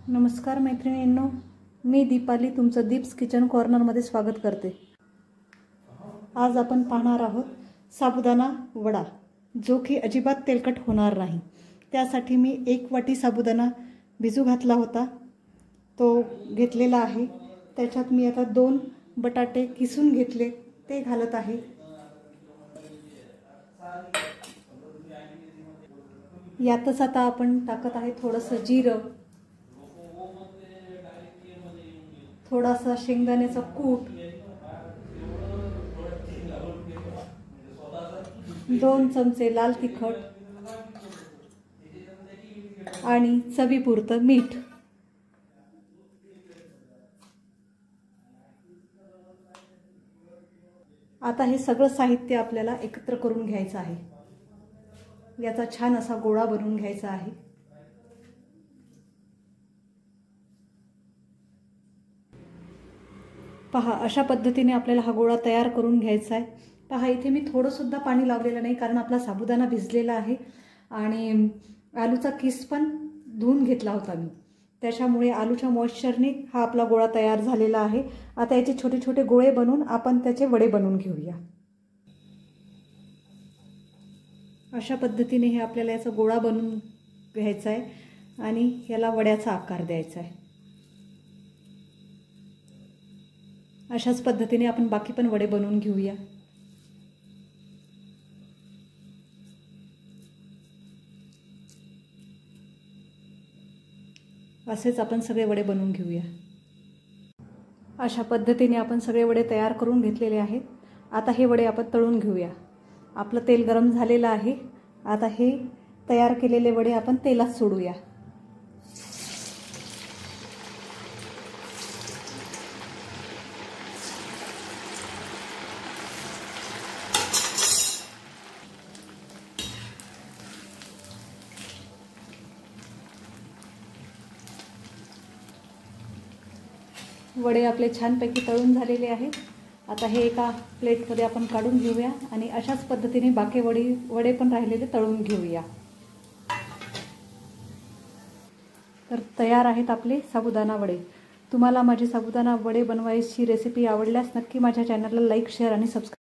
नमस्कार मैत्रिणींनो, मी दीपाली तुमचं दीप्स किचन कॉर्नरमध्ये स्वागत करते। आज आपण पाहणार आहोत साबुदाणा वडा, जो की अजिबात तेलकट होणार नाही। त्यासाठी मी 1 वाटी साबुदाणा भिजू घातला होता, तो घेतलेला आहे। त्याच्यात मी आता 2 बटाटे किसून घेतले, ते घालत आहे। यातच आता आपण टाकत आहे थोडंसं जिरं, थोडासा शेंगदाण्याचा कूट, 2 चमचे लाल तिखट आणि चवीपुरतं मीठ। आता हे सगळं साहित्य आपल्याला एकत्र करून घ्यायचं आहे। याचा छान असा गोळा बनवून घ्यायचा आहे। पहा, अशा पद्धतीने आपल्याला हा गोळा तयार करून घ्यायचा आहे। पहा, इथे मी थोडं सुद्धा पाणी लावलेलं नाही, कारण आपला साबुदाणा भिजलेला आहे आणि आलूचा किस पण धुवून घेतला होता मी, त्याच्यामुळे आलूच्या मॉइश्चरने हा आपला गोळा तयार झालेला आहे। आता याचे छोटे छोटे गोळे बनवून आपण त्याचे वडे बनवून घेऊया। अशा पद्धतीने हे आपल्याला याचा गोळा बनवून घ्यायचा आहे आणि याला वड्याचा आकार द्यायचा आहे। अशाच पद्धतीने आपण बाकी पण वडे बनवून घेऊया। असेच आपण सगळे वडे बनवून घेऊया। अशा पद्धतीने आपण सगळे वडे तयार करून घेतलेले आहेत। आता हे वडे आपण तळून घेऊया। आपलं तेल गरम झालेलं आहे। आता हे तयार केलेले वडे आपण तेलात सोडूया। वडे आपले छानपैकी तळून झालेले आहेत। आता हे एका प्लेटमध्ये आपण काढून घेऊया आणि अशाच पद्धतीने बाकी वडे पण राहिलेले तळून घेऊया। तर तयार आहेत आपले साबुदाणा वडे। तुम्हाला माझी साबुदाणा वडे बनवायची रेसिपी आवडल्यास नक्की माझ्या चॅनलला लाईक, शेअर आणि सबस्क्राईब